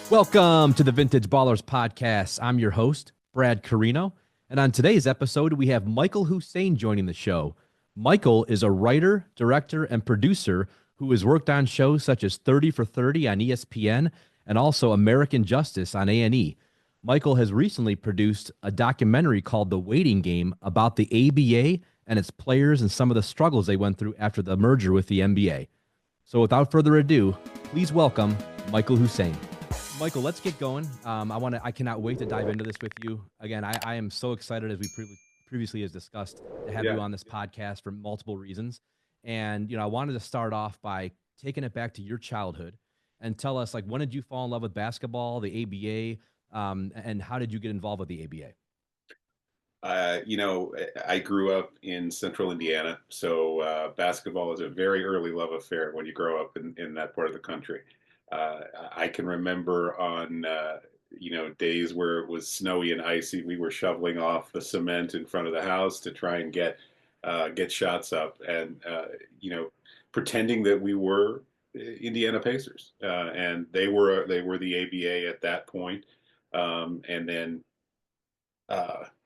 Welcome to the Vintage Ballers Podcast. I'm your host, Brad Coreno. And on today's episode, we have Michael Husain joining the show. Michael is a writer, director, and producer who has worked on shows such as 30 for 30 on ESPN and also American Justice on A&E. Michael has recently produced a documentary called The Waiting Game about the ABA and its players and some of the struggles they went through after the merger with the NBA. So without further ado, please welcome Michael Husain. Michael, let's get going. I cannot wait to dive into this with you. Again, I am so excited, as we previously has discussed, to have you on this podcast for multiple reasons. And, I wanted to start off by taking it back to your childhood and tell us, when did you fall in love with basketball, the ABA, and how did you get involved with the ABA? I grew up in central Indiana, so basketball is a very early love affair when you grow up in that part of the country. I can remember on days where it was snowy and icy, we were shoveling off the cement in front of the house to try and get shots up, and pretending that we were Indiana Pacers, and they were the ABA at that point, and then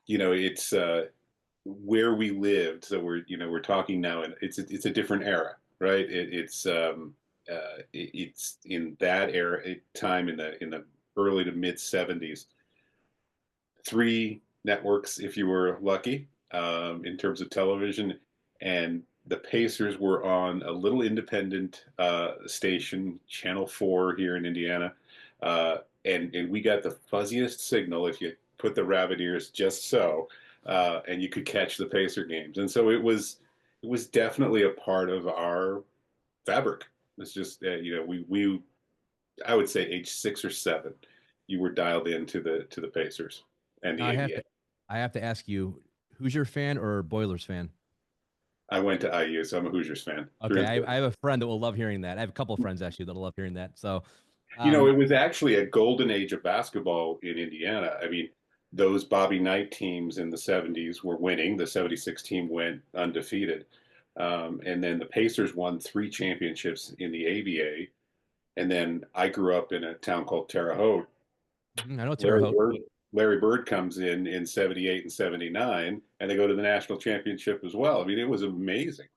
it's where we lived. So we're talking now, and it's a different era, right? It's in that era time in the early to mid 70s. 3 networks, if you were lucky, in terms of television, and the Pacers were on a little independent station, Channel 4 here in Indiana, and we got the fuzziest signal if you put the rabbit ears just so, and you could catch the Pacer games, and so it was definitely a part of our fabric. It's just we I would say age 6 or 7, you were dialed into the Pacers and the ABA. I have to ask you, Hoosier fan or Boilers fan? I went to IU, so I'm a Hoosiers fan. Okay, I have a friend that will love hearing that. I have a couple of friends actually that'll love hearing that. So, it was actually a golden age of basketball in Indiana. I mean, those Bobby Knight teams in the 70s were winning. The 76 team went undefeated. And then the Pacers won 3 championships in the ABA. And then I grew up in a town called Terre Haute. I know Terre Haute. Larry Bird comes in 78 and 79, and they go to the national championship as well. I mean, it was amazing.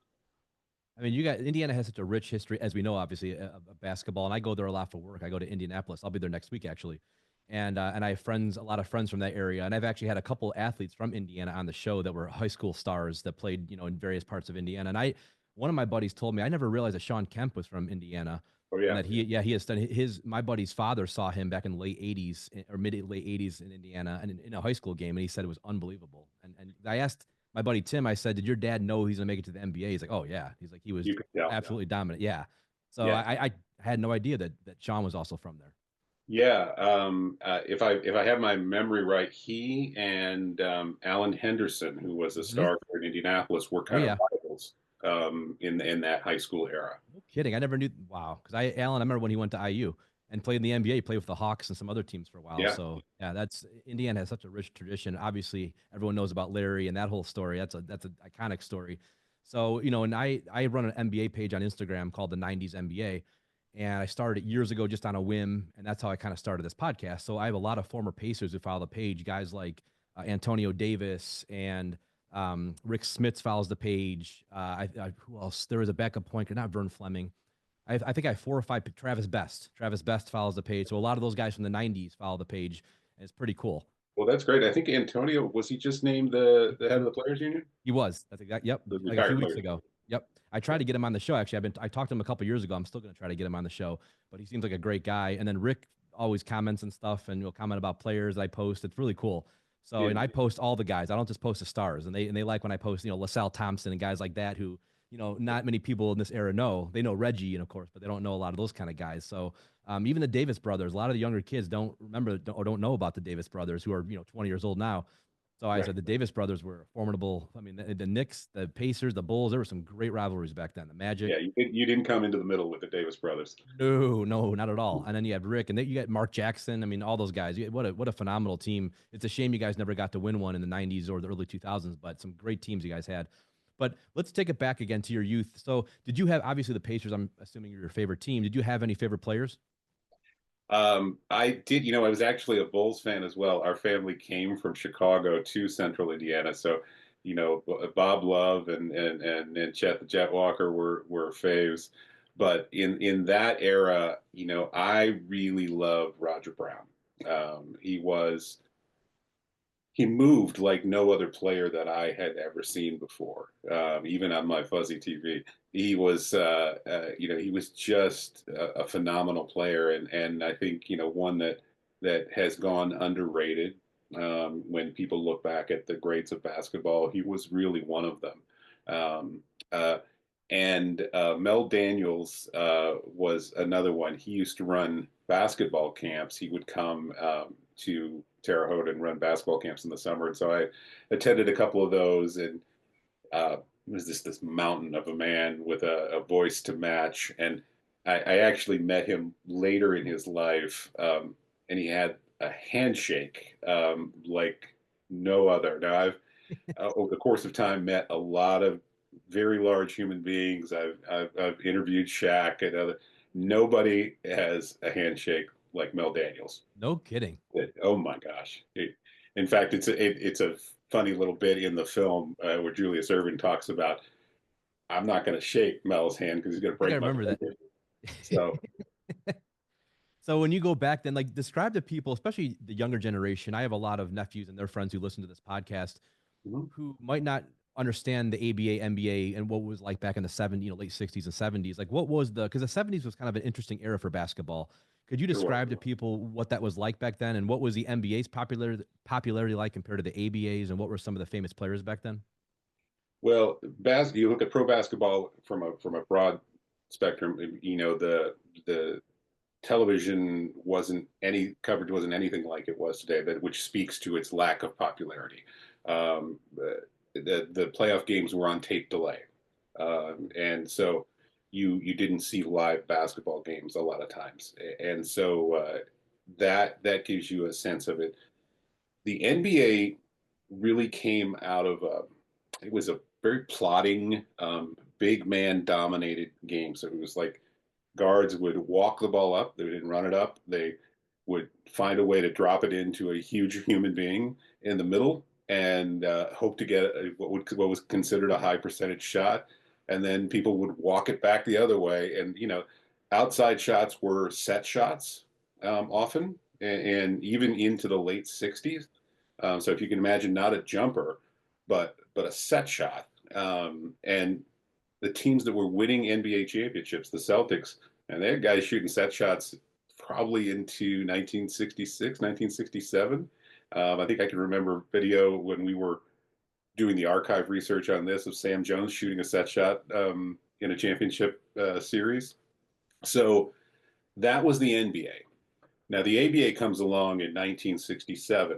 I mean, Indiana has such a rich history, as we know, obviously, of basketball. And I go there a lot for work. I go to Indianapolis. I'll be there next week, actually. And I have a lot of friends from that area. And I've actually had a couple athletes from Indiana on the show that were high school stars that played, in various parts of Indiana. And one of my buddies told me, I never realized that Sean Kemp was from Indiana. Oh, yeah. And that he has done my buddy's father saw him back in the late 80s or late 80s in Indiana and in a high school game. And he said it was unbelievable. And I asked my buddy Tim, I said, did your dad know he's going to make it to the NBA? He's like, oh, yeah. He's like, he was absolutely dominant. Yeah. So yeah. I had no idea that Sean was also from there. Yeah. If I have my memory right, he and Alan Henderson, who was a star for Indianapolis, were kind of rivals in that high school era. No kidding. I never knew. Wow. Because I remember when he went to IU and played in the NBA, he played with the Hawks and some other teams for a while. Yeah. So yeah, Indiana has such a rich tradition. Obviously, everyone knows about Larry and that whole story. That's an iconic story. So, and I run an NBA page on Instagram called the 90s NBA. And I started it years ago just on a whim. And that's how I kind of started this podcast. So I have a lot of former Pacers who follow the page, guys like Antonio Davis and Rick Smits follows the page. Who else? There was a backup point guard, not Vern Fleming. I think I have 4 or 5. Travis Best. Travis Best follows the page. So a lot of those guys from the 90s follow the page. And it's pretty cool. Well, that's great. I think Antonio, was he just named the head of the Players Union? He was. That's exactly. Yep. Like a few weeks ago. Yep. I tried to get him on the show. Actually, I talked to him a couple years ago. I'm still going to try to get him on the show, but he seems like a great guy. And then Rick always comments and stuff, and he'll comment about players I post. It's really cool. So, and I post all the guys. I don't just post the stars, and they like when I post, LaSalle Thompson and guys like that who, not many people in this era know. They know Reggie, and of course, but they don't know a lot of those kind of guys. So, even the Davis brothers, a lot of the younger kids don't remember or don't know about the Davis brothers, who are 20 years old now. So I Right. said the Davis brothers were formidable. I mean, the Knicks, the Pacers, the Bulls, there were some great rivalries back then. The Magic. Yeah, you didn't come into the middle with the Davis brothers. No, no, not at all. And then you have Rick, and then you got Mark Jackson. I mean, all those guys. What a phenomenal team. It's a shame you guys never got to win one in the '90s or the early 2000s, but some great teams you guys had. But let's take it back again to your youth. So, did you have obviously the Pacers? I'm assuming you're your favorite team. Did you have any favorite players? I did, I was actually a Bulls fan as well. Our family came from Chicago to Central Indiana, so Bob Love and Chet the Jet Walker were faves. But in that era, I really loved Roger Brown. He moved like no other player that I had ever seen before, even on my fuzzy TV. He was just a phenomenal player, and I think one that has gone underrated. When people look back at the greats of basketball, he was really one of them. Um, uh, and Mel Daniels was another one. He used to run basketball camps. He would come to Terre Haute and run basketball camps in the summer. And so I attended a couple of those, and it was this mountain of a man with a voice to match. And I actually met him later in his life, and he had a handshake like no other. Now over the course of time, met a lot of very large human beings. I've interviewed Shaq and other. Nobody has a handshake like Mel Daniels. No kidding. Oh my gosh! In fact, it's a funny little bit in the film where Julius Erving talks about, "I'm not going to shake Mel's hand because he's going to I think I break my remember that. finger." So So when you go back, then like describe to people, especially the younger generation. I have a lot of nephews and their friends who listen to this podcast mhm. who might not understand the ABA, NBA, and what was like back in the '70s, late '60s and '70s. Like, what was because the '70s was kind of an interesting era for basketball. Could you Sure was. describe to people what that was like back then, and what was the NBA's popularity like compared to the ABAs, and what were some of the famous players back then? Well, you look at pro basketball from a broad spectrum. The television wasn't any coverage wasn't anything like it was today, but which speaks to its lack of popularity. The playoff games were on tape delay, and so you didn't see live basketball games a lot of times, and so that gives you a sense of it. The NBA really came out of it was a very plotting, big man dominated game. So it was like guards would walk the ball up. They didn't run it up. They would find a way to drop it into a huge human being in the middle and hope to get what was considered a high percentage shot. And then people would walk it back the other way. And outside shots were set shots often, and even into the late '60s. So if you can imagine, not a jumper, but a set shot. And the teams that were winning NBA championships, the Celtics, and they had guys shooting set shots probably into 1966, 1967. I think I can remember video when we were doing the archive research on this of Sam Jones shooting a set shot in a championship series. So that was the NBA. Now the ABA comes along in 1967.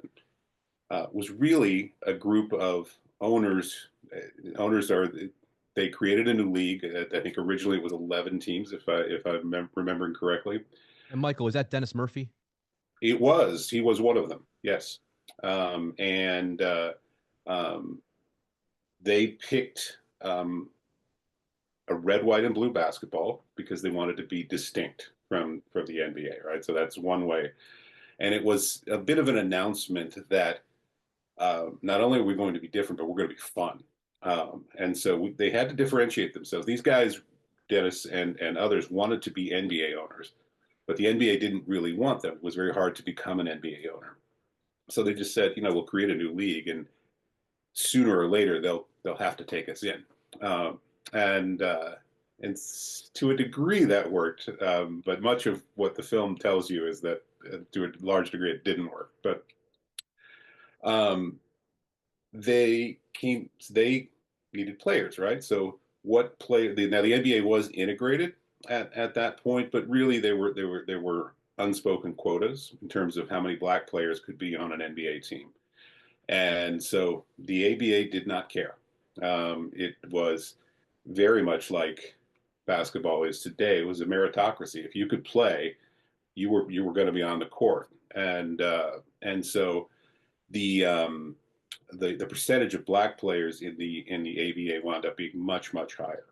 Was really a group of owners. Owners are they created a new league. I think originally it was 11 teams, if I'm remembering correctly. And Michael, was that Dennis Murphy? He was one of them. Yes, and um, they picked a red, white, and blue basketball because they wanted to be distinct from the NBA. Right, so that's one way. And it was a bit of an announcement that not only are we going to be different, but we're going to be fun. And so they had to differentiate themselves. These guys, Dennis and others, wanted to be NBA owners, but the NBA didn't really want them. It was very hard to become an NBA owner. So they just said, we'll create a new league, and sooner or later they'll have to take us in. Um, and and to a degree that worked, but much of what the film tells you is that to a large degree it didn't work. But um, they needed players, right? So what play now the NBA was integrated at that point, but really there were unspoken quotas in terms of how many black players could be on an NBA team. And so the ABA did not care. It was very much like basketball is today. It was a meritocracy. If you could play, you were going to be on the court, and so the um, the percentage of black players in the ABA wound up being much higher.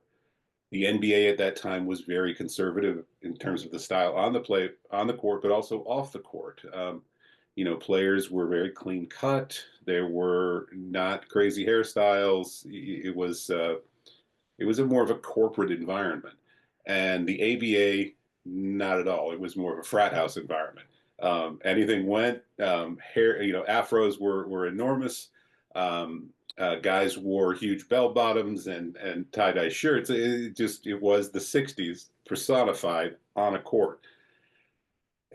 The NBA at that time was very conservative in terms of the style on the court, but also off the court. Players were very clean cut. There were not crazy hairstyles. It was a more of a corporate environment, and the ABA not at all. It was more of a frat house environment. Anything went. Hair, afros were enormous. Guys wore huge bell bottoms and tie dye shirts. It was the '60s personified on a court.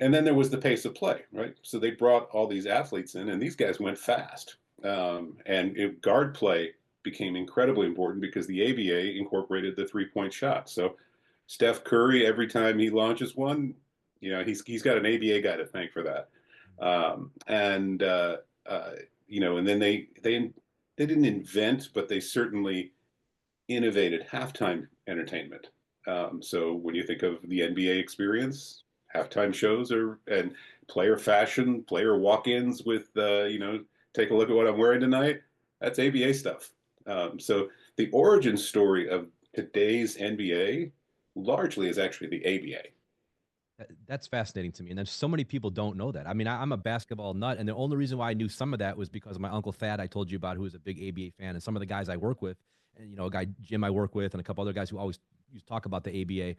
And then there was the pace of play, right? So they brought all these athletes in, and these guys went fast. Guard play became incredibly important because the ABA incorporated the 3-point shot. So Steph Curry, every time he launches one, he's got an ABA guy to thank for that. And then they didn't invent, but they certainly innovated halftime entertainment. So when you think of the NBA experience, halftime shows and player fashion, player walk-ins with take a look at what I'm wearing tonight. That's ABA stuff. So the origin story of today's NBA largely is actually the ABA. That's fascinating to me. And there's so many people don't know that. I mean, I'm a basketball nut. And the only reason why I knew some of that was because of my uncle Thad, I told you about, who is a big ABA fan, and some of the guys I work with, and, a guy, Jim, I work with, and a couple other guys who always used to talk about the ABA.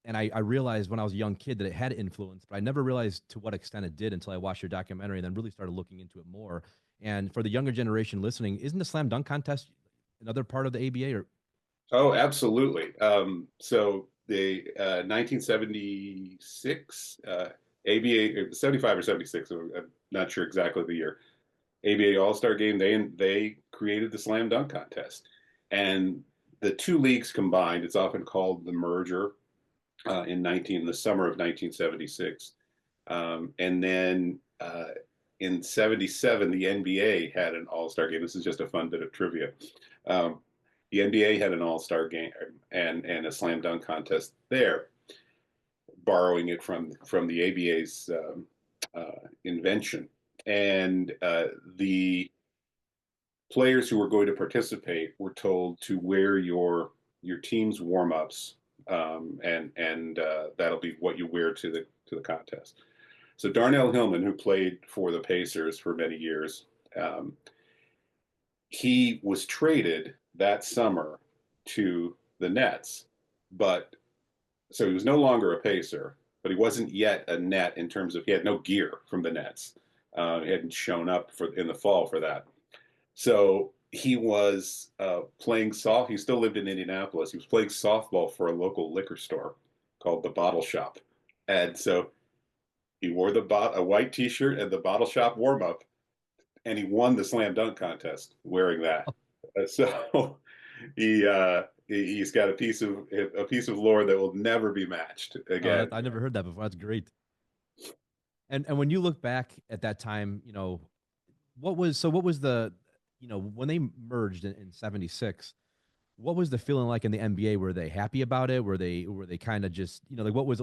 And I realized when I was a young kid that it had influence, but I never realized to what extent it did until I watched your documentary and then really started looking into it more. And for the younger generation listening, isn't the slam dunk contest another part of the ABA? Or Oh, absolutely. So the 1976 ABA, 75 or 76, I'm not sure exactly the year, ABA All-Star Game, they created the slam dunk contest. And the two leagues combined, it's often called the merger, in the summer of 1976. And then in 77, the NBA had an All-Star Game. This is just a fun bit of trivia. Um, the NBA had an All-Star Game and a slam dunk contest there, borrowing it from the ABA's invention. And the players who were going to participate were told to wear your team's warm-ups, and that'll be what you wear to the contest. So Darnell Hillman, who played for the Pacers for many years, he was traded that summer to the Nets, but so he was no longer a Pacer, but he wasn't yet a Net in terms of he had no gear from the Nets. He hadn't shown up in the fall for that. So he was playing soft. He still lived in Indianapolis. He was playing softball for a local liquor store called the Bottle Shop, and so he wore a white T-shirt and the Bottle Shop warm up, and he won the slam dunk contest wearing that. So he's got a piece of lore that will never be matched again. I never heard that before. That's great. And when you look back at that time, what was the, when they merged in 76, what was the feeling like in the NBA? Were they happy about it? Were they kind of just, like what was,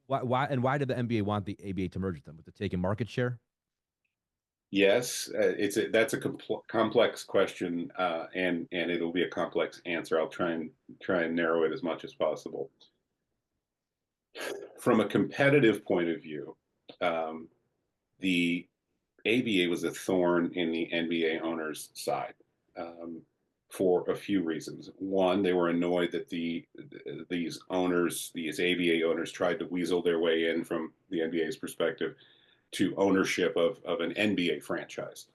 why did the NBA want the ABA to merge with them? Was it taking market share? Yes, that's a complex question, and it'll be a complex answer. I'll try and narrow it as much as possible. From a competitive point of view, the ABA was a thorn in the NBA owners' side, for a few reasons. One, they were annoyed that these ABA owners, tried to weasel their way in from the NBA's perspective to ownership of an NBA franchise.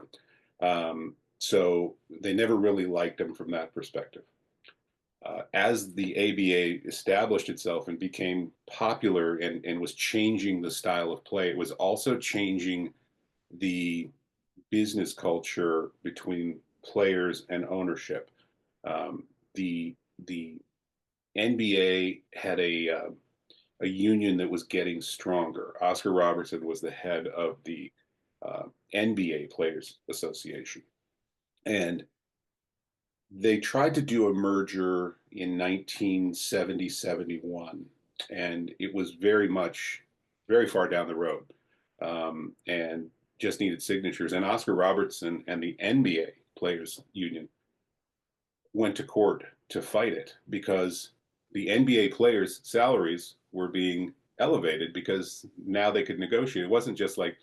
So they never really liked them from that perspective. As the ABA established itself and became popular and was changing the style of play, it was also changing the business culture between players and ownership. The NBA had a union that was getting stronger. Oscar Robertson was the head of the NBA Players Association. And they tried to do a merger in 1970, 71, and it was very far down the road, and just needed signatures. And Oscar Robertson and the NBA Players Union went to court to fight it because the NBA players' salaries were being elevated because now they could negotiate. It wasn't just like,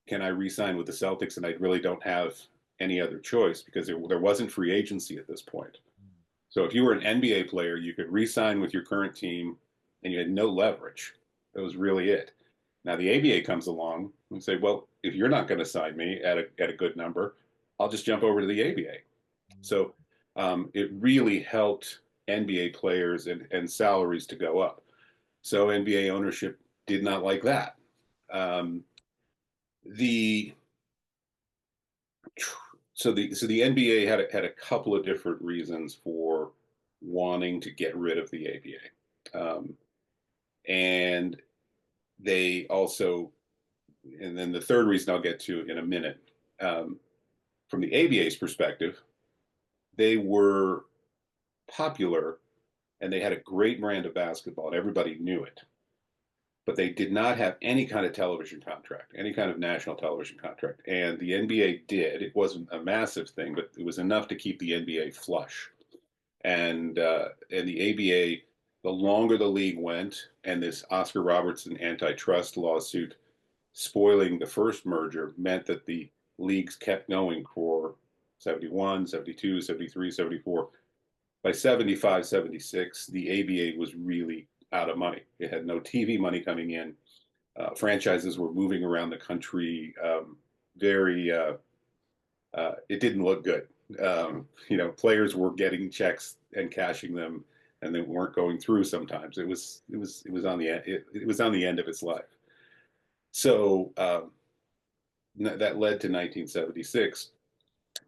can I re-sign with the Celtics and I really don't have any other choice because there wasn't free agency at this point. So if you were an NBA player, you could re-sign with your current team and you had no leverage. That was really it. Now the ABA comes along and say, well, if you're not going to sign me at a good number, I'll just jump over to the ABA. So it really helped NBA players and salaries to go up. So NBA ownership did not like that. Um, the the NBA had a couple of different reasons for wanting to get rid of the ABA, and they also, and then the third reason I'll get to in a minute. Um, from the ABA's perspective, they were popular and they had a great brand of basketball, and everybody knew it. But they did not have any kind of television contract, any kind of national television contract. And the NBA did. It wasn't a massive thing, but it was enough to keep the NBA flush. And the ABA, the longer the league went, and this Oscar Robertson antitrust lawsuit spoiling the first merger meant that the leagues kept going for 71, 72, 73, 74. By 75, 76, the ABA was really out of money. It had no TV money coming in. Franchises were moving around the country. Very, it didn't look good. Players were getting checks and cashing them, and they weren't going through. Sometimes it was on it was on the end of its life. So that led to 1976,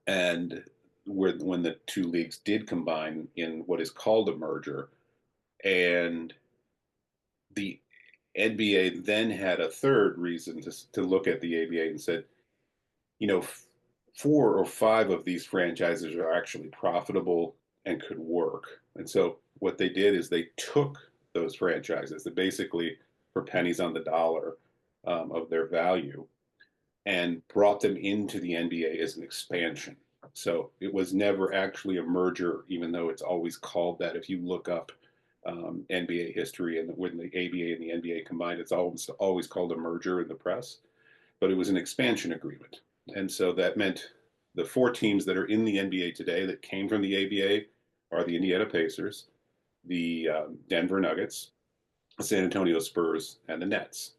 and when the two leagues did combine in what is called a merger, and the NBA then had a third reason to look at the ABA and said, you know, four or five of these franchises are actually profitable and could work. And so what they did is they took those franchises that basically for pennies on the dollar of their value and brought them into the NBA as an expansion. So it was never actually a merger, even though it's always called that. If you look up NBA history and when the ABA and the NBA combined, it's always called a merger in the press, but it was an expansion agreement. And so that meant the four teams that are in the NBA today that came from the ABA are the Indiana Pacers, the Denver Nuggets, the San Antonio Spurs, and the Nets.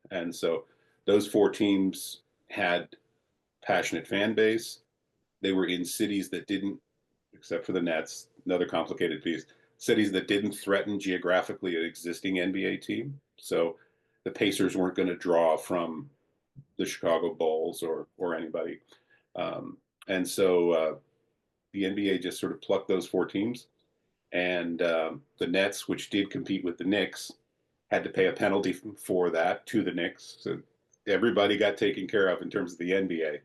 And so those four teams had passionate fan base. They were in cities that didn't, except for the Nets, another complicated piece, cities that didn't threaten geographically an existing NBA team. So the Pacers weren't going to draw from the Chicago Bulls or anybody. Um, and so the NBA just sort of plucked those four teams, and the Nets, which did compete with the Knicks, had to pay a penalty for that to the Knicks. So everybody got taken care of in terms of the NBA,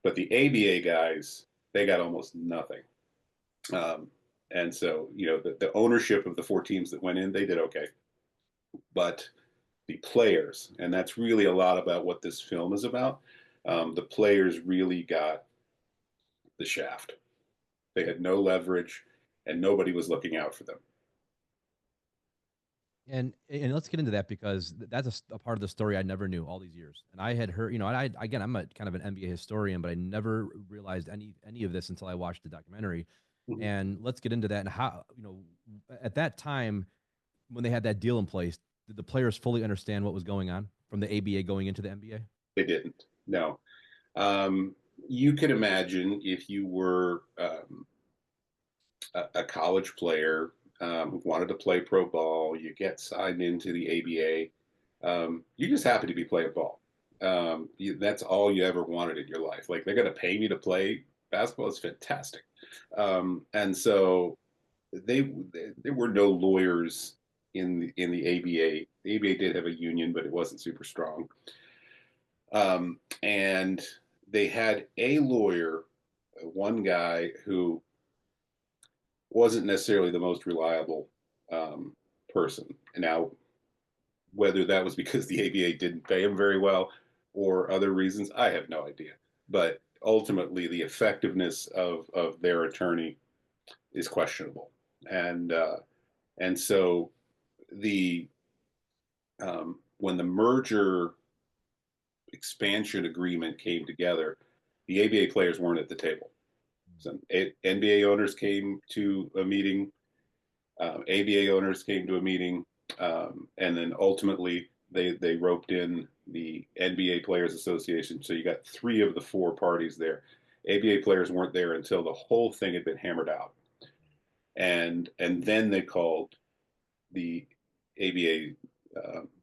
but the ABA guys, they got almost nothing. Um, and so, the ownership of the four teams that went in, they did okay. But the players, and that's really a lot about what this film is about. The players really got the shaft. They had no leverage, and nobody was looking out for them. And let's get into that because that's a part of the story I never knew all these years. And I had heard, and I again, I'm a kind of an NBA historian, but I never realized any of this until I watched the documentary. Mhm. And let's get into that and how, at that time when they had that deal in place, did the players fully understand what was going on from the ABA going into the NBA? They didn't. No. Um, you could imagine if you were a college player who wanted to play pro ball, you get signed into the ABA. You just happen to be playing ball. That's all you ever wanted in your life. Like they're going to pay me to play basketball. It's fantastic. And so they there were no lawyers in the ABA. The ABA did have a union, but it wasn't super strong. And they had a lawyer one guy who wasn't necessarily the most reliable person. And now, whether that was because the ABA didn't pay him very well or other reasons, I have no idea. But ultimately, the effectiveness of their attorney is questionable, and so the when the merger expansion agreement came together, the ABA players weren't at the table. So NBA owners came to a meeting, ABA owners came to a meeting, and then ultimately they roped in the NBA Players Association. So you got three of the four parties there. ABA players weren't there until the whole thing had been hammered out, and then they called the ABA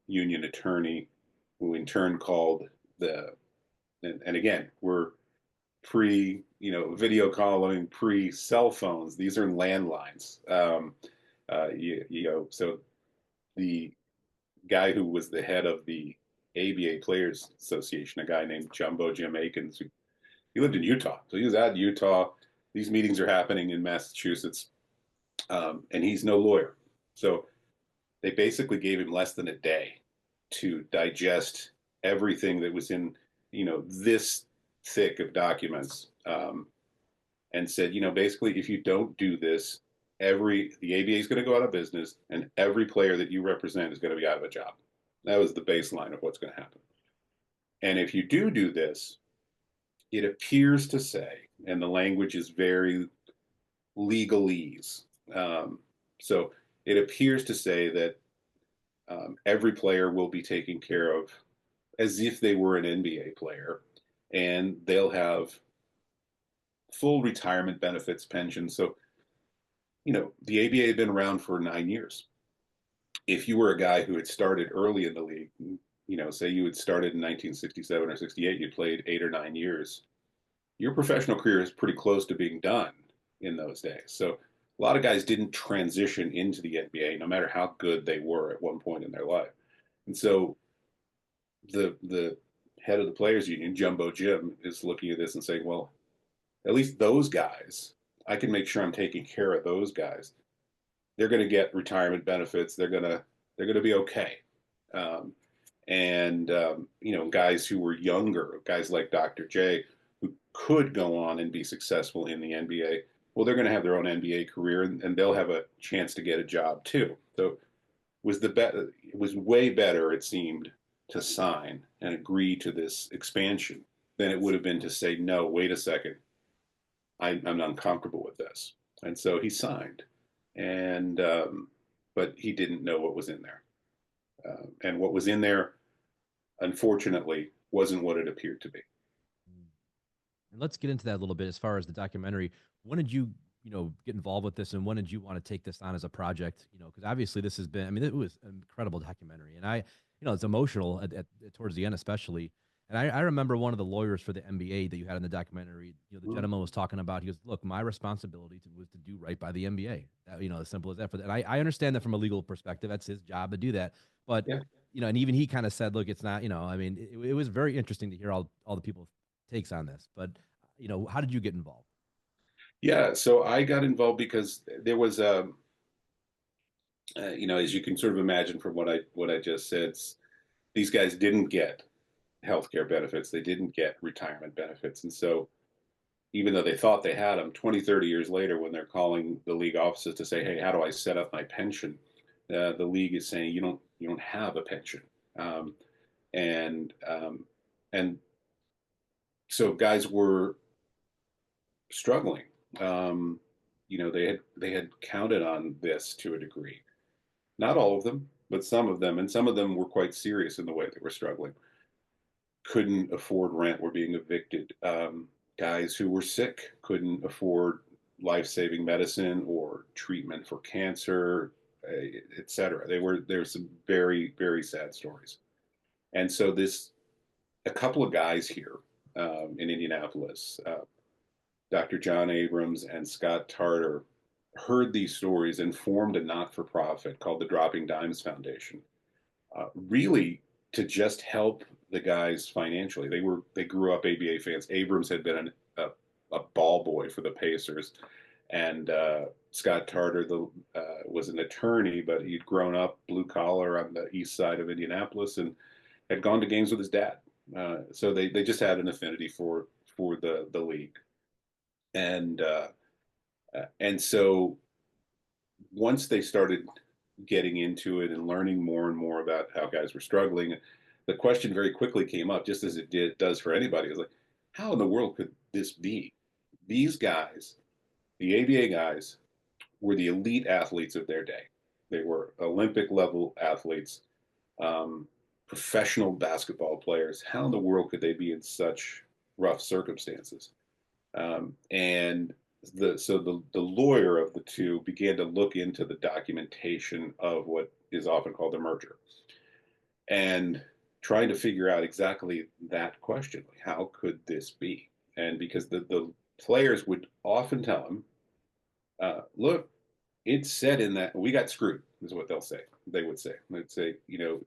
union attorney, who in turn called the and again, we're pre video calling, pre cell phones. These are landlines. So the guy who was the head of the ABA Players Association, a guy named Jumbo Jim Akins, he lived in Utah, so he was out in Utah. These meetings are happening in Massachusetts, and he's no lawyer, so they basically gave him less than a day to digest everything that was in this thick of documents, and said, basically, if you don't do this, the ABA is going to go out of business, and every player that you represent is going to be out of a job. That was the baseline of what's going to happen. And if you do this, it appears to say, and the language is very legalese. So it appears to say that every player will be taken care of as if they were an NBA player, and they'll have full retirement benefits, pension. So, the ABA had been around for 9 years. If you were a guy who had started early in the league, say you had started in 1967 or 68, you played 8 or 9 years, your professional career is pretty close to being done in those days. So a lot of guys didn't transition into the NBA, no matter how good they were at one point in their life. And so the head of the players union, Jumbo Jim, is looking at this and saying, well, at least those guys, I can make sure I'm taking care of those guys. They're going to get retirement benefits. They're going to be okay. Guys who were younger, guys like Dr. J, who could go on and be successful in the NBA, well, they're going to have their own NBA career, and they'll have a chance to get a job too. So it was way better, it seemed, to sign and agree to this expansion than it would have been to say, no, wait a second, I'm uncomfortable with this. And so he signed, and but he didn't know what was in there. And what was in there, unfortunately, wasn't what it appeared to be. And let's get into that a little bit as far as the documentary. When did you, get involved with this, and when did you want to take this on as a project? Because obviously this has been, I mean, it was an incredible documentary, and it's emotional towards the end, especially. And I remember one of the lawyers for the NBA that you had in the documentary, the gentleman was talking about, he goes, look, my responsibility was to do right by the NBA. As simple as that. And I understand that from a legal perspective, that's his job to do that. But, Yeah. And even he kind of said, look, it's not, it was very interesting to hear all the people's takes on this. But, how did you get involved? Yeah, so I got involved because there was as you can sort of imagine from what I just said, these guys didn't get healthcare benefits, they didn't get retirement benefits, and so even though they thought they had them, 20, 30 years later, when they're calling the league offices to say, hey, how do I set up my pension? The league is saying you don't have a pension, um, and and so guys were struggling. Um, they had counted on this to a degree. Not all of them, but some of them, and some of them were quite serious in the way they were struggling. Couldn't afford rent, were being evicted. Guys who were sick couldn't afford life-saving medicine or treatment for cancer, etc. There's some very, very sad stories. And so a couple of guys here in Indianapolis, Dr. John Abrams and Scott Tarter, heard these stories and formed a not-for-profit called the Dropping Dimes Foundation, really to just help the guys financially. They grew up ABA fans. Abrams had been a a ball boy for the Pacers. And Scott Tarter was an attorney, but he'd grown up blue collar on the east side of Indianapolis and had gone to games with his dad. So they just had an affinity for the league. And so once they started getting into it and learning more and more about how guys were struggling, the question very quickly came up, just as does for anybody. It was like, how in the world could this be? These guys, the ABA guys, were the elite athletes of their day. They were Olympic level athletes, professional basketball players. How in the world could they be in such rough circumstances? And the lawyer of the two began to look into the documentation of what is often called a merger, and trying to figure out exactly that question: like, how could this be? And because the players would often tell him, "Look, it's said in that we got screwed," is what they would say. They'd say,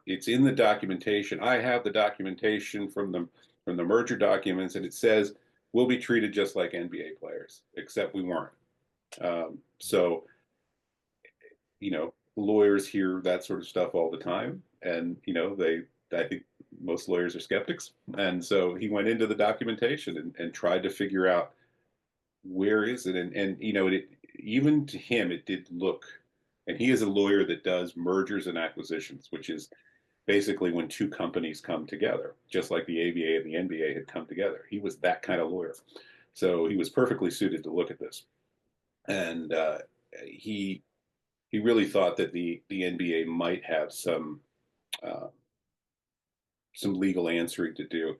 it's in the documentation. I have the documentation from the merger documents, and it says we'll be treated just like NBA players, except we weren't. So, lawyers hear that sort of stuff all the time, and I think most lawyers are skeptics, and so he went into the documentation and tried to figure out where is it, and even to him it did look, and he is a lawyer that does mergers and acquisitions, which is basically when two companies come together, just like the ABA and the NBA had come together. He was that kind of lawyer. So he was perfectly suited to look at this. And he really thought that the NBA might have uh, some legal answering to do.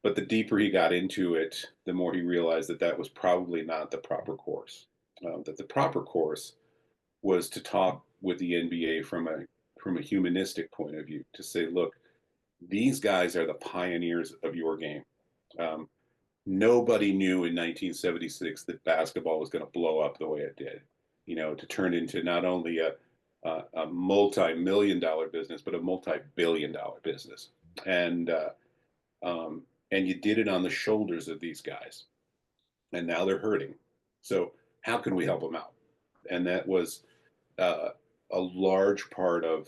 But the deeper he got into it, the more he realized that that was probably not the proper course. That the proper course was to talk with the NBA from a humanistic point of view, to say, look, these guys are the pioneers of your game. Um, Nobody knew in 1976 that basketball was going to blow up the way it did, to turn into not only a multi-million dollar business, but a multi-billion dollar business. And, and you did it on the shoulders of these guys. And now they're hurting. So how can we help them out? And that was uh, a large part of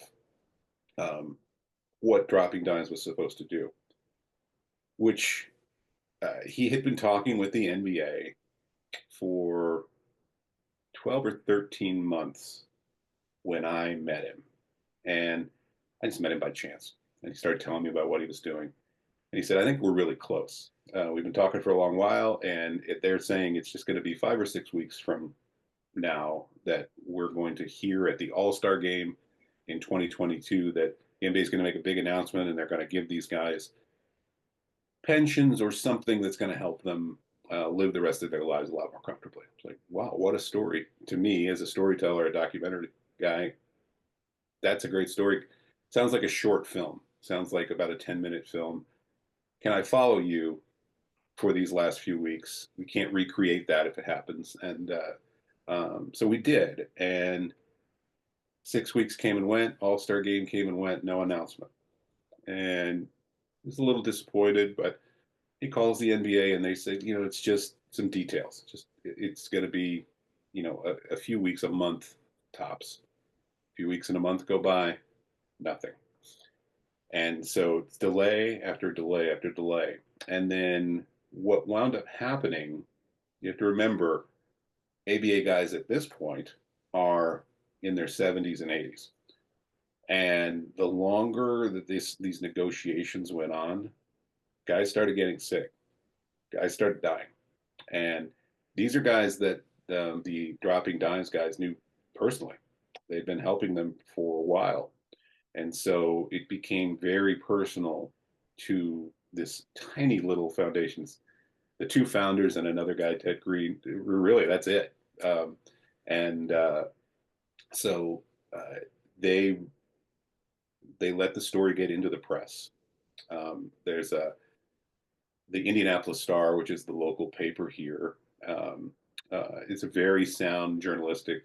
um, what Dropping Dimes was supposed to do, which he had been talking with the NBA for 12 or 13 months when I met him. And I just met him by chance. And he started telling me about what he was doing. And he said, I think we're really close. We've been talking for a long while, and they're saying it's just going to be 5 or 6 weeks from now that we're going to hear at the All-Star game in 2022 that the NBA is going to make a big announcement, and they're going to give these guys pensions or something that's going to help them live the rest of their lives a lot more comfortably. It's like, wow, what a story. To me, as a storyteller, a documentary guy, that's a great story. Sounds like a short film. Sounds like about a 10-minute film. Can I follow you for these last few weeks? We can't recreate that if it happens. And so we did. And 6 weeks came and went. All-Star game came and went. No announcement. And I was a little disappointed, but he calls the NBA and they say, it's just some details. Just it's going to be, a few weeks, a month tops. A few weeks and a month go by, nothing. And so it's delay after delay after delay. And then what wound up happening, you have to remember, ABA guys at this point are in their 70s and 80s. And the longer that these negotiations went on, guys started getting sick. Guys started dying. And these are guys that the Dropping Dimes guys knew personally. They'd been helping them for a while. And so it became very personal to this tiny little foundations. The two founders and another guy, Ted Green, really, that's it. And so they let the story get into the press. There's the Indianapolis Star, which is the local paper here. It's a very sound journalistic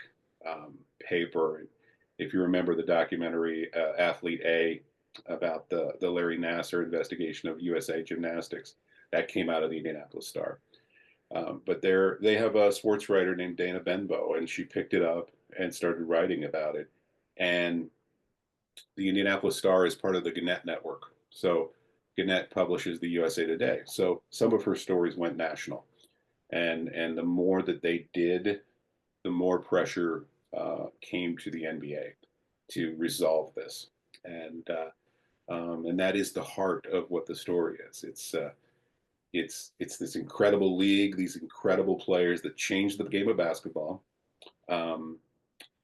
paper. If you remember the documentary Athlete A about the Larry Nassar investigation of USA Gymnastics, that came out of the Indianapolis Star. But they have a sports writer named Dana Benbow, and she picked it up and started writing about it. And the Indianapolis Star is part of the Gannett network. So Gannett publishes the USA Today. So some of her stories went national, and the more that they did, the more pressure came to the NBA to resolve this, and and that is the heart of what the story is. It's this incredible league, these incredible players that changed the game of basketball, um,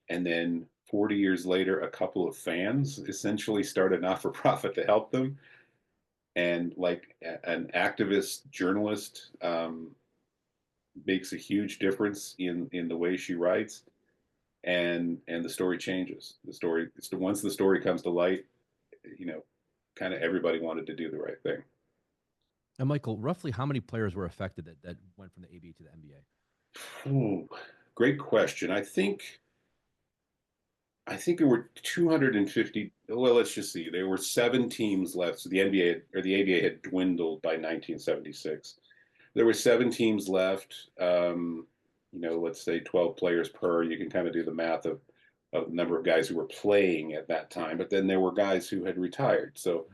and then 40 years later, a couple of fans essentially started not for profit to help them, and like an activist journalist makes a huge difference in the way she writes, and the story changes. The story, once the story comes to light, you know, kind of everybody wanted to do the right thing. And Michael, roughly how many players were affected that went from the ABA to the NBA? Ooh, great question. I think there were 250. Well, let's just see. There were 7 teams left. So the NBA or the ABA had dwindled by 1976. There were 7 teams left. Let's say 12 players per. You can kind of do the math of the number of guys who were playing at that time. But then there were guys who had retired. So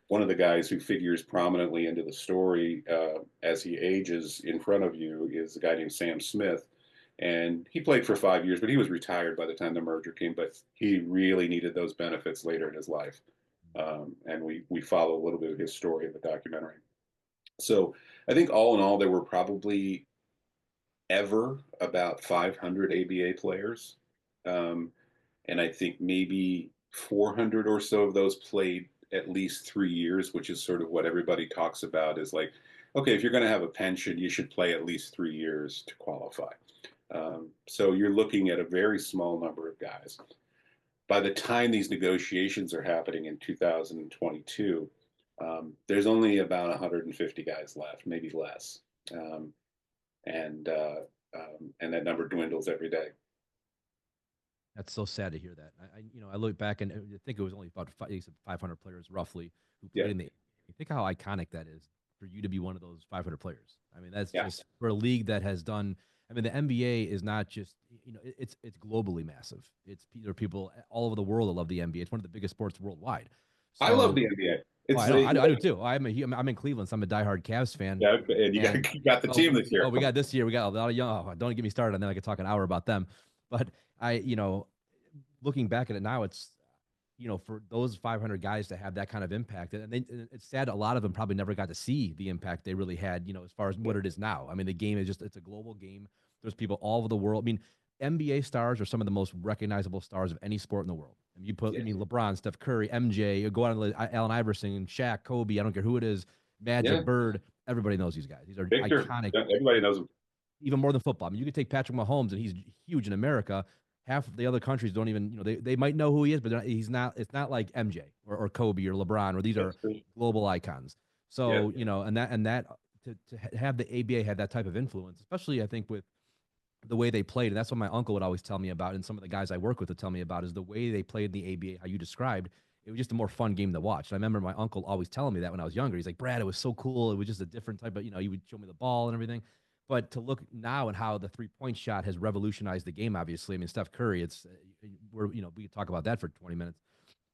one of the guys who figures prominently into the story as he ages in front of you is a guy named Sam Smith. And he played for 5 years, but he was retired by the time the merger came. But he really needed those benefits later in his life. And we follow a little bit of his story in the documentary. So I think all in all, there were probably ever about 500 ABA players. Um, and I think maybe 400 or so of those played at least 3 years, which is sort of what everybody talks about is like, okay, if you're going to have a pension, you should play at least 3 years to qualify. So you're looking at a very small number of guys. By the time these negotiations are happening in 2022, there's only about 150 guys left, maybe less, um, and uh, and that number dwindles every day. That's so sad to hear that. I look back and I think it was only about 500 players roughly who Yeah, played in the. Think how iconic that is for you to be one of those 500 players. I mean, that's yeah, just for a league that has done. I mean, the NBA is not just it's globally massive. There are people all over the world that love the NBA. It's one of the biggest sports worldwide. I love So, the NBA. oh, It's I know, I do too. I'm in Cleveland, so I'm a diehard Cavs fan. yeah, and you got And you got the team this year. we got this year. We got a lot of young. Oh, don't get me started, and then I could talk an hour about them. But looking back at it now, it's for those 500 guys to have that kind of impact, and it's sad a lot of them probably never got to see the impact they really had. As far as what it is now. I mean, the game is it's a global game. There's people all over the world. I mean, NBA stars are some of the most recognizable stars of any sport in the world. I mean, Yeah, LeBron, Steph Curry, MJ, you go on Allen Iverson, Shaq, Kobe. I don't care who it is, yeah. Magic, Bird. Everybody knows these guys. These are Victor, iconic, yeah, everybody knows him. even more than football. I mean, you could take Patrick Mahomes, and he's huge in America. Half of the other countries don't even, they might know who he is, but he's not. It's not like MJ or Kobe or LeBron, or these are That's true. global icons. Yeah, So and that to have the ABA have that type of influence, especially I think with the way they played, and that's what my uncle would always tell me about, and some of the guys I work with would tell me about, is the way they played the ABA, how you described. It was just a more fun game to watch. And I remember my uncle always telling me that when I was younger. He's like, Brad, it was so cool. It was just a different type of, he would show me the ball and everything. But to look now and how the 3-point shot has revolutionized the game, obviously. I mean, Steph Curry, we could talk about that for 20 minutes.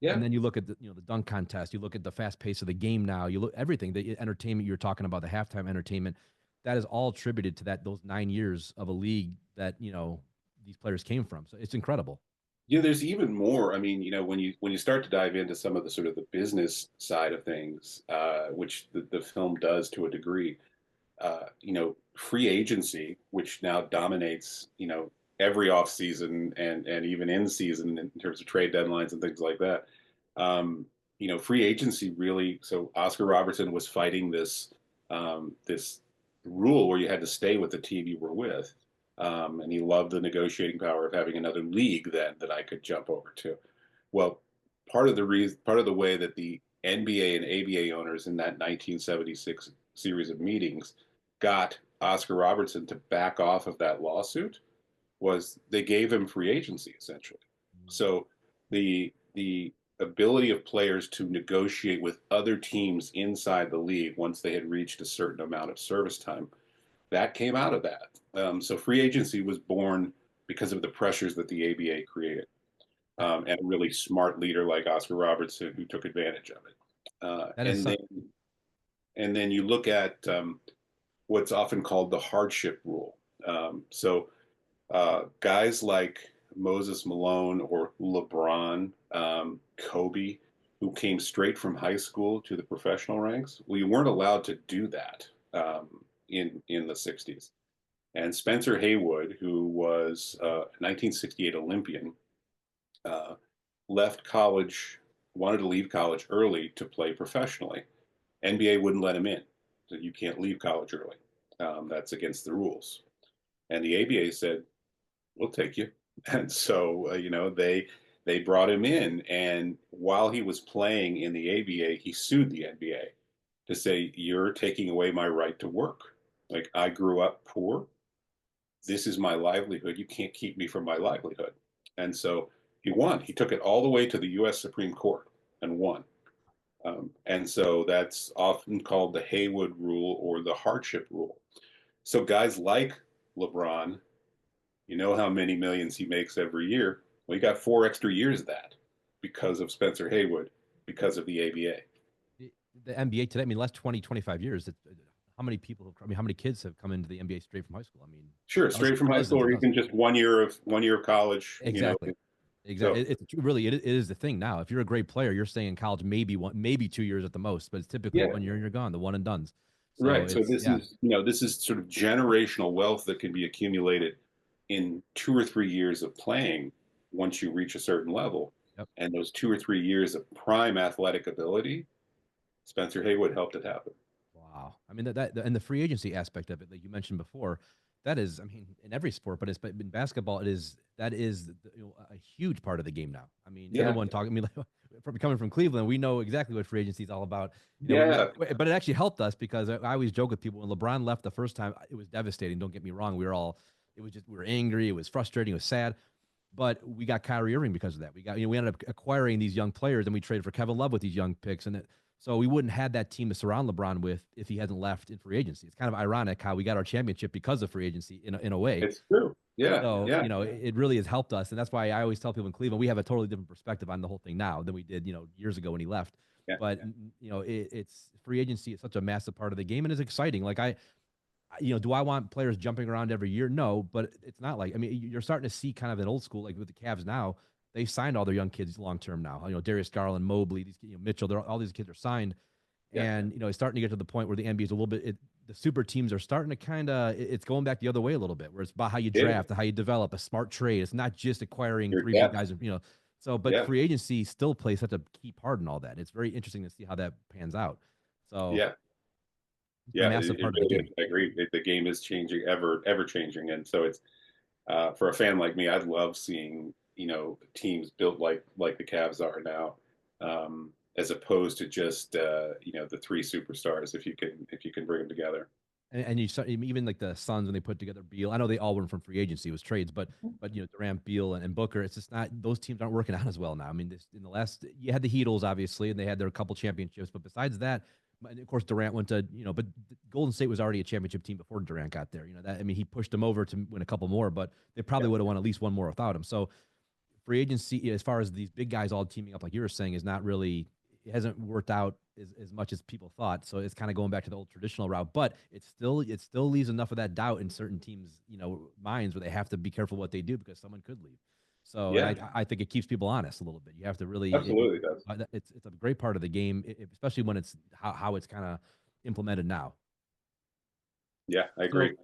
yeah. And then you look at the dunk contest. You look at the fast pace of the game now. You look everything, the entertainment you're talking about, the halftime entertainment. That is all attributed to those 9 years of a league that these players came from. So it's incredible. Yeah, there's even more. I mean, when you start to dive into some of the sort of the business side of things, which the film does to a degree, free agency, which now dominates, every off season and even in season in terms of trade deadlines and things like that. Free agency really. So Oscar Robertson was fighting this rule where you had to stay with the team you were with, and he loved the negotiating power of having another league then that I could jump over to. Well, part of the way that the NBA and ABA owners in that 1976 series of meetings got Oscar Robertson to back off of that lawsuit was they gave him free agency essentially. So the ability of players to negotiate with other teams inside the league once they had reached a certain amount of service time that came out of that. So free agency was born because of the pressures that the ABA created, and a really smart leader like Oscar Robertson who took advantage of it. Uh, That is and so, then and then you look at what's often called the hardship rule. Guys like Moses Malone or LeBron, Kobe, who came straight from high school to the professional ranks, well, you weren't allowed to do that in the 60s. And Spencer Haywood, who was a 1968 Olympian, uh, left college, wanted to leave college early to play professionally. NBA wouldn't let him in. So you can't leave college early. That's against the rules. And the ABA said, "We'll take you." And so, they brought him in. And while he was playing in the ABA, he sued the NBA to say, "You're taking away my right to work. Like, I grew up poor. This is my livelihood. You can't keep me from my livelihood." And so he won. He took it all the way to the U.S. Supreme Court and won. And so that's often called the Haywood rule or the hardship rule. So guys like LeBron, you know how many millions he makes every year. Well, he got 4 extra years of that because of Spencer Haywood, because of the ABA. the NBA today. I mean, last 20, 25 years. How many people? I mean, how many kids have come into the NBA straight from high school? I mean, Sure, straight from high school, dozens or and even dozens. just 1 year of college. Exactly. Exactly. So It's really it is the thing now. If you're a great player, you're staying in college maybe one, maybe 2 years at the most, but it's typically yeah, 1 year and you're gone, the one and dones. So right. So it's yeah, this is sort of generational wealth that can be accumulated in 2 or 3 years of playing once you reach a certain level. yep. And those 2 or 3 years of prime athletic ability, Spencer Haywood helped it happen. Wow. I mean that and the free agency aspect of it that you mentioned before, that is, I mean, in every sport, but it's but in basketball, that is a huge part of the game now. I mean, Yeah, everyone talking. I mean, like, from coming from Cleveland, we know exactly what free agency is all about. yeah, But it actually helped us because I always joke with people when LeBron left the first time, it was devastating. Don't get me wrong, it was just we were angry, it was frustrating, it was sad. But we got Kyrie Irving because of that. We ended up acquiring these young players, and we traded for Kevin Love with these young picks, so we wouldn't have that team to surround LeBron with if he hadn't left in free agency. It's kind of ironic how we got our championship because of free agency in a way. it's true. Yeah, So, yeah, it really has helped us. And that's why I always tell people in Cleveland, we have a totally different perspective on the whole thing now than we did, years ago when he left. yeah, But, it's free agency is such a massive part of the game and it's exciting. Like do I want players jumping around every year? No, but it's not like, I mean, you're starting to see kind of an old school, like with the Cavs now, they've signed all their young kids long term now. Darius Garland, Mobley, Mitchell, all these kids are signed. yeah. And it's starting to get to the point where the NBA is a little bit. The super teams are starting to kind of. It's going back the other way a little bit, where it's about how you It draft, is. how you develop a smart trade. It's not just acquiring Your three big depth. guys. So but Yeah, free agency still plays such a key part in all that. It's very interesting to see how that pans out. So yeah, it's a yeah. massive It part of the really game. is. I agree. The game is changing, ever changing, and so it's for a fan like me, I'd love seeing teams built like the Cavs are now, as opposed to just the three superstars. If you can bring them together. And you saw even like the Suns when they put together Beal. I know they all went from free agency, it was trades, but Durant, Beal, and Booker. It's just not those teams aren't working out as well now. I mean, in the last you had the Heatles obviously, and they had their couple championships, but besides that, and of course Durant went to but Golden State was already a championship team before Durant got there. That I mean he pushed them over to win a couple more, but they probably Yeah, would have won at least one more without him. So free agency, as far as these big guys all teaming up, like you were saying, is not really it hasn't worked out as much as people thought. So it's kind of going back to the old traditional route, but it still leaves enough of that doubt in certain teams, minds where they have to be careful what they do because someone could leave. So, and yeah, I think it keeps people honest a little bit. You have to really, absolutely does. it's a great part of the game, especially when it's how it's kind of implemented now. Yeah, I So agree.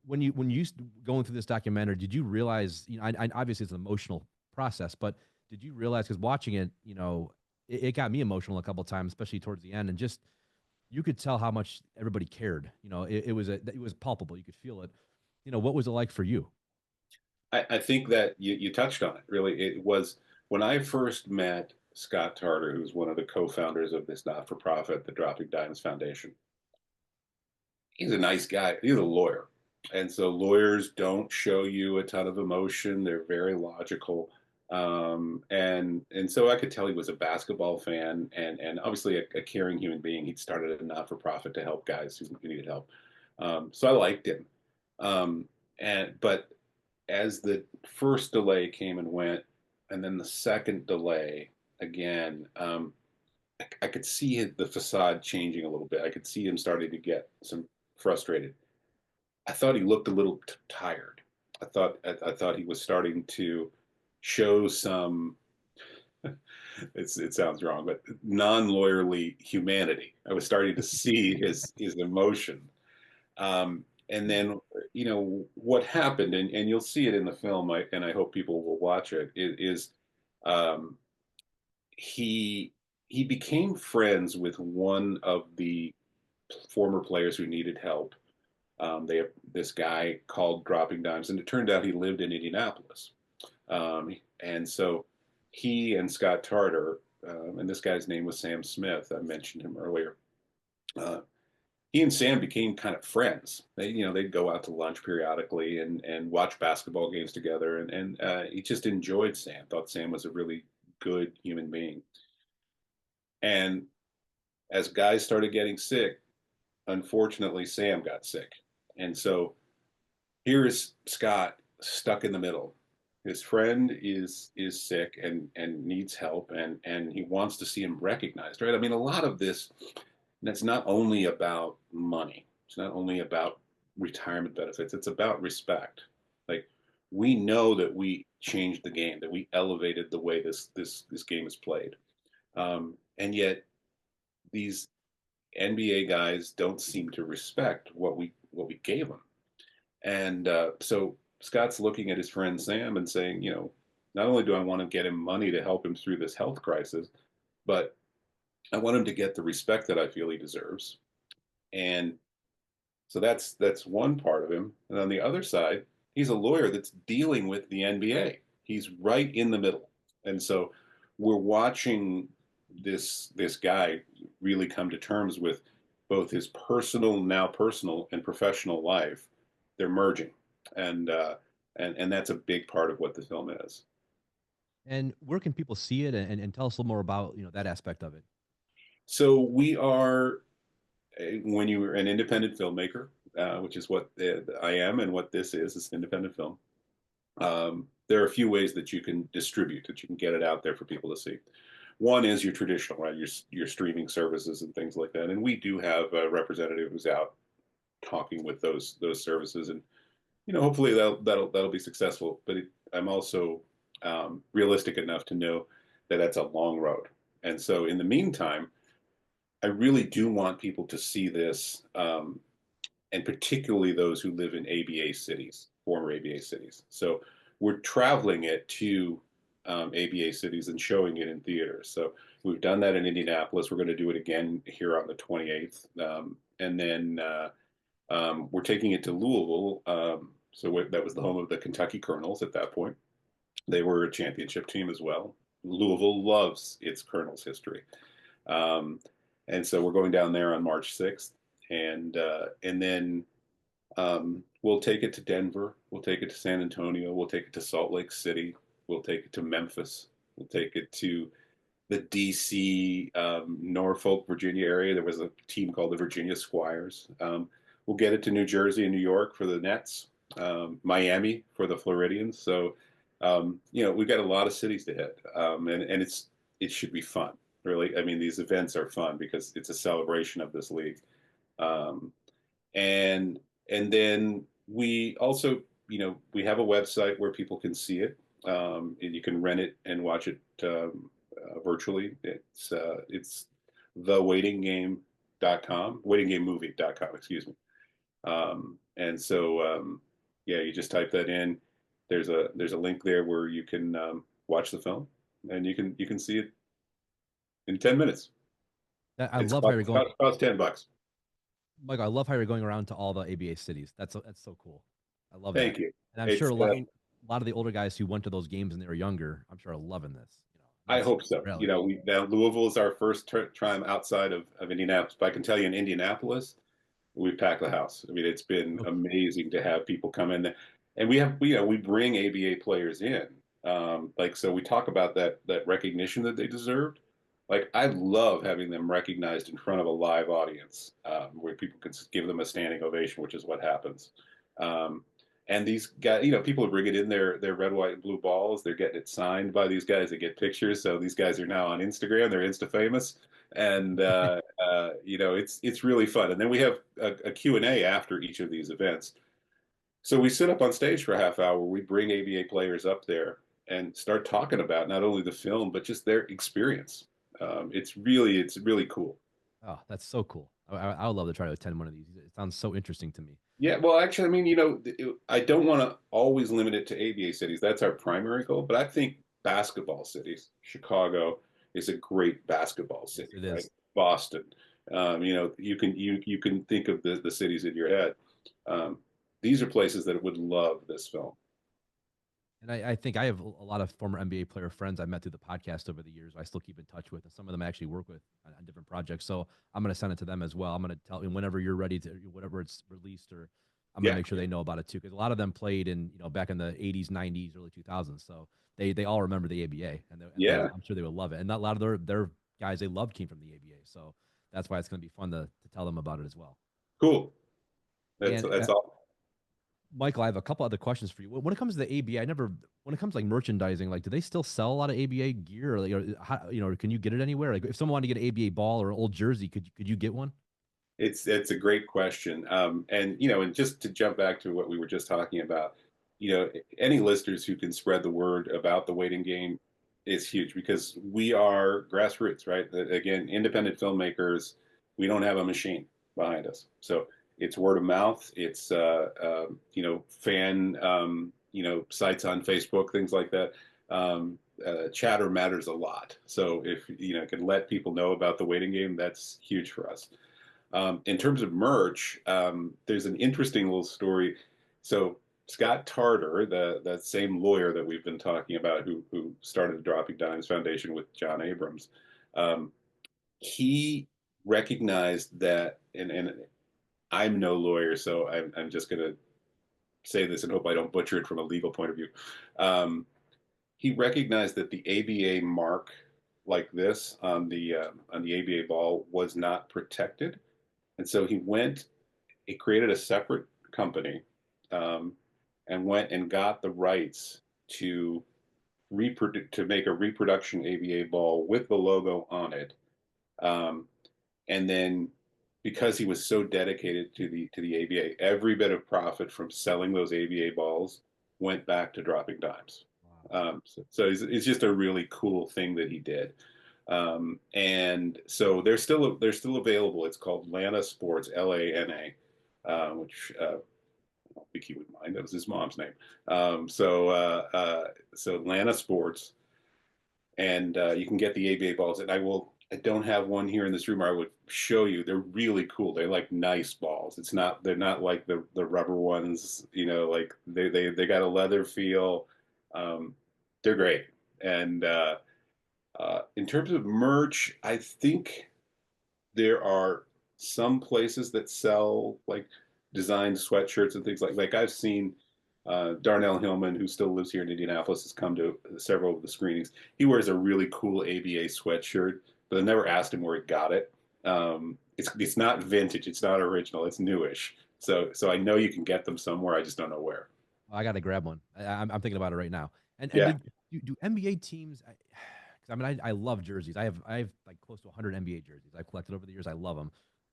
when you going through this documentary, did you realize, I obviously it's an emotional process, but did you realize because watching it, it got me emotional a couple of times, especially towards the end, and just you could tell how much everybody cared. It was palpable. You could feel it. What was it like for you? I think that you touched on it. Really, it was when I first met Scott Tarter, who's one of the co-founders of this not-for-profit, the Dropping Dimes Foundation. He's a nice guy. He's a lawyer, and so lawyers don't show you a ton of emotion. They're very logical, and so I could tell he was a basketball fan and obviously a caring human being. He'd started a not-for-profit to help guys who needed help. So I liked him. But as the first delay came and went, and then the second delay again, I could see the facade changing a little bit. I could see him starting to get some frustrated. I thought he looked a little tired. I thought he was starting to show some. It sounds wrong, but non-lawyerly humanity. I was starting to see his emotion. And then, what happened, and you'll see it in the film, and I hope people will watch it, is um, he he became friends with one of the former players who needed help. They have this guy called Dropping Dimes, and it turned out he lived in Indianapolis. And so he and Scott Tarter, and this guy's name was Sam Smith. I mentioned him earlier. Uh, he and Sam became kind of friends. They'd go out to lunch periodically and watch basketball games together. And he just enjoyed Sam. Thought Sam was a really good human being. And as guys started getting sick, unfortunately, Sam got sick. And so here is Scott stuck in the middle. His friend is sick and needs help, and he wants to see him recognized, right? I mean, a lot of this, that's not only about money. It's not only about retirement benefits. It's about respect. Like, we know that we changed the game, that we elevated the way this game is played, and yet these NBA guys don't seem to respect what we gave them. And so Scott's looking at his friend Sam and saying, not only do I want to get him money to help him through this health crisis, but I want him to get the respect that I feel he deserves. And so that's one part of him. And on the other side, he's a lawyer that's dealing with the NBA. He's right in the middle. And so we're watching this guy really come to terms with both his personal and professional life. They're merging, and and that's a big part of what the film is. And where can people see it, and tell us a little more about that aspect of it? So we are, when you're an independent filmmaker, which is what I am, and what this is an independent film. There are a few ways that you can distribute, that you can get it out there for people to see. One is your traditional, right? Your streaming services and things like that. And we do have a representative who's out talking with those services, and hopefully that'll be successful. But I'm also realistic enough to know that that's a long road. And so in the meantime, I really do want people to see this, and particularly those who live in ABA cities, former ABA cities. So we're traveling it to ABA cities and showing it in theaters. So we've done that in Indianapolis. We're going to do it again here on the 28th. And then we're taking it to Louisville. So that was the home of the Kentucky Colonels at that point. They were a championship team as well. Louisville loves its Colonels history. Um, and so we're going down there on March 6th. And then we'll take it to Denver. We'll take it to San Antonio. We'll take it to Salt Lake City. We'll take it to Memphis. We'll take it to the DC, Norfolk, Virginia area. There was a team called the Virginia Squires. We'll get it to New Jersey and New York for the Nets, Miami for the Floridians. So, we've got a lot of cities to hit, and it should be fun. Really, I mean, these events are fun because it's a celebration of this league. Um, and and then we also, we have a website where people can see it, and you can rent it and watch it virtually. It's thewaitinggame.com, waitinggamemovie.com, excuse me. And so yeah, you just type that in. There's a link there where you can watch the film, and you can see it in 10 minutes. I It's love how cost, you're going, cost $10. Michael. I love how you're going around to all the ABA cities. That's so cool. I love that, Thank you. and I'm sure It's a lot of the older guys who went to those games when they were younger, I'm sure are loving this. I That's hope so. really Now Louisville is our first time outside of Indianapolis, but I can tell you in Indianapolis, we've packed the house. I mean, it's been okay. amazing to have people come in, and we bring ABA players in. So we talk about that recognition that they deserved. Like I love having them recognized in front of a live audience, where people can give them a standing ovation, which is what happens. Um, and these guys, people are bringing in their red, white, and blue balls. They're getting it signed by these guys. They get pictures. So these guys are now on Instagram. They're Insta famous, and it's really fun. And then we have a Q&A after each of these events. So we sit up on stage for a half hour. We bring ABA players up there and start talking about not only the film but just their experience. It's really cool. Oh, that's so cool. I would love to try to attend one of these. It sounds so interesting to me. Yeah, well, actually, I mean, I don't want to always limit it to ABA cities. That's our primary goal. But I think basketball cities, Chicago is a great basketball Yes, city, it right? is. Boston, you can think of the cities in your head. Um, these are places that would love this film. And I think I have a lot of former NBA player friends I met through the podcast over the years. I still keep in touch with, and some of them I actually work with on different projects. So I'm going to send it to them as well. I'm going to tell you whenever you're ready to, whatever it's released, or I'm going to Yeah, make sure they know about it too, because a lot of them played in, back in the 80s, 90s, early 2000s. So they all remember the ABA, yeah, I'm sure they will love it. And a lot of their guys they love came from the ABA, so that's why it's going to be fun to tell them about it as well. cool. That's And that's all. Michael, I have a couple other questions for you. When it comes to the ABA, when it comes to like merchandising, like, do they still sell a lot of ABA gear? Or, like, can you get it anywhere? Like, if someone wanted to get an ABA ball or an old jersey, could you get one? It's a great question. And just to jump back to what we were just talking about, any listeners who can spread the word about the waiting game is huge because we are grassroots, right? Again, independent filmmakers, we don't have a machine behind us. So it's word of mouth. It's fan sites on Facebook, things like that. Chatter matters a lot. So if can let people know about the waiting game, that's huge for us. In terms of merch, there's an interesting little story. So Scott Tarter, that same lawyer that we've been talking about, who started the Dropping Dimes Foundation with John Abrams, um, he recognized that, and I'm no lawyer, so I'm just going to say this and hope I don't butcher it from a legal point of view. Um, he recognized that the ABA mark, like this on the ABA ball, was not protected, and so he created a separate company, um, and went and got the rights to to make a reproduction ABA ball with the logo on it. Um, and then because he was so dedicated to the ABA, every bit of profit from selling those ABA balls went back to Dropping Dimes. Wow. So it's just a really cool thing that he did. And so they're still available. It's called Lana Sports, LANA, which I don't think he would mind. That was his mom's name. So Lana Sports, and you can get the ABA balls. And I don't have one here in this room. I would show you. They're really cool. They're like nice balls. They're not like the rubber ones. Like they got a leather feel. Um, they're great. And in terms of merch, I think there are some places that sell like designed sweatshirts and things like I've seen Darnell Hillman, who still lives here in Indianapolis, has come to several of the screenings. He wears a really cool ABA sweatshirt, but I never asked him where he got it. It's not vintage, it's not original, it's newish. So I know you can get them somewhere. I just don't know where. I got to grab one. I'm thinking about it right now. And Yeah, do NBA teams? 'Cause I love jerseys. I have like close to 100 NBA jerseys I've collected over the years. I love them.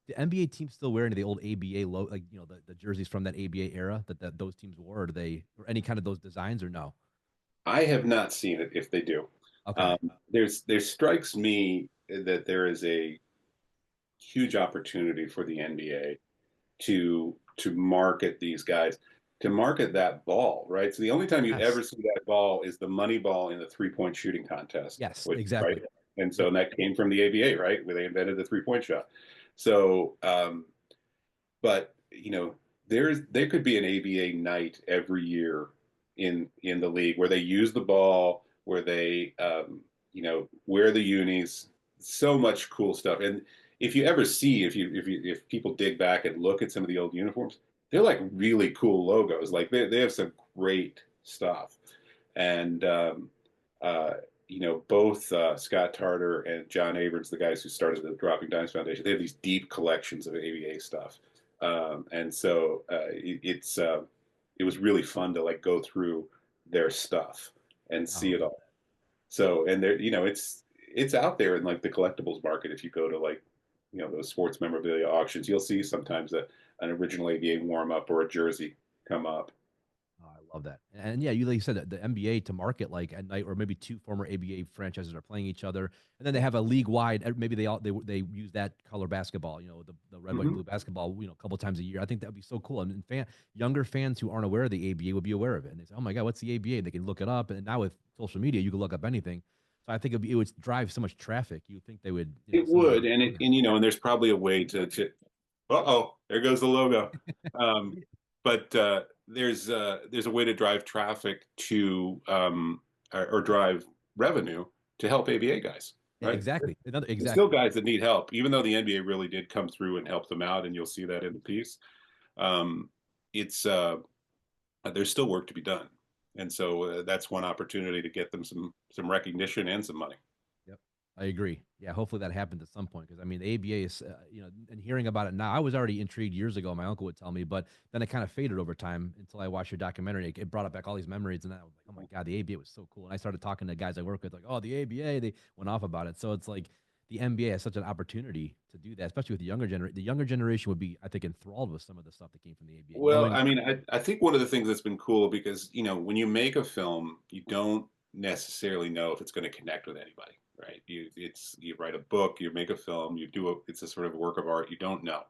Do NBA teams still wear any of the old ABA like the jerseys from that ABA era that those teams wore? Or do they, or any kind of those designs, or no? I have not seen it if they do. Okay. There strikes me that there is a huge opportunity for the NBA to market these guys, to market that ball, right? So the only time you ever Yes. see that ball is the money ball in the 3-point shooting contest, Yes. right? Exactly. And so Yep. that came from the ABA, right? Where they invented the 3-point shot. So, but there could be an ABA night every year in the league where they use the ball, where they wear the unis, so much cool stuff. And if you ever see if people dig back and look at some of the old uniforms, they're like really cool logos. Like they have some great stuff. And both Scott Tarter and John Abrams, the guys who started the Dropping Dimes Foundation, they have these deep collections of ABA stuff, and so it was really fun to like go through their stuff and see Oh, it all. So, and there, it's out there in like the collectibles market. If you go to like, those sports memorabilia auctions, you'll see sometimes an original ABA warm up or a jersey come up. oh, I love that. And yeah, you like you said the NBA to market like at night, or maybe two former ABA franchises are playing each other, and then they have a league wide. Maybe they use that color basketball, the red, white, and Hmm. blue basketball, a couple times a year. I think that would be so cool. I mean, younger fans who aren't aware of the ABA would be aware of it, and they say, "Oh my God, what's the ABA?" They can look it up, and now with social media, you can look up anything. So I think it would drive so much traffic. You think they would, It some of would, the and yeah. and there's probably a way to uh-oh, there goes the logo. Um, but there's a way to drive traffic to or drive revenue to help ABA guys, Yeah, right? exactly. There's still Exactly. guys that need help, even though the NBA really did come through and help them out, and you'll see that in the piece. Um, it's there's still work to be done, and so that's one opportunity to get them some recognition and some money. Yep. I agree. Yeah, hopefully that happens at some point because I mean the ABA is, and hearing about it now, I was already intrigued years ago. My uncle would tell me, but then it kind of faded over time until I watched your documentary. It brought up back all these memories, and then I was like, oh my God, the ABA was so cool. And I started talking to guys I work with, like, oh, the ABA, they went off about it. So it's like the NBA has such an opportunity to do that, especially with the younger generation. The younger generation would be, I think, enthralled with some of the stuff that came from the ABA, Well, knowing. I mean, I think one of the things that's been cool because, when you make a film, you don't necessarily know if it's going to connect with anybody, right? You write a book, you make a film, it's a sort of work of art, you don't know.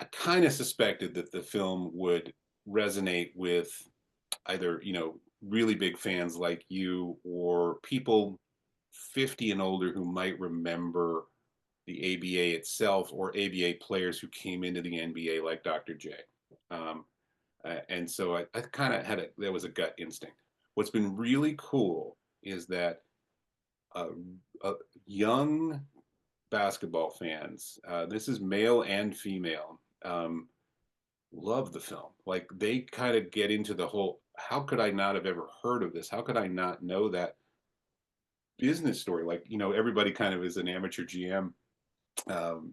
I kind of suspected that the film would resonate with either, really big fans like you or people 50 and older who might remember the ABA itself or ABA players who came into the NBA like Dr. J. Um, and so I kind of that was a gut instinct. What's been really cool is that uh, uh, young basketball fans, this is male and female, love the film. Like they kind of get into the whole, how could I not have ever heard of this? How could I not know that business story? Like, everybody kind of is an amateur GM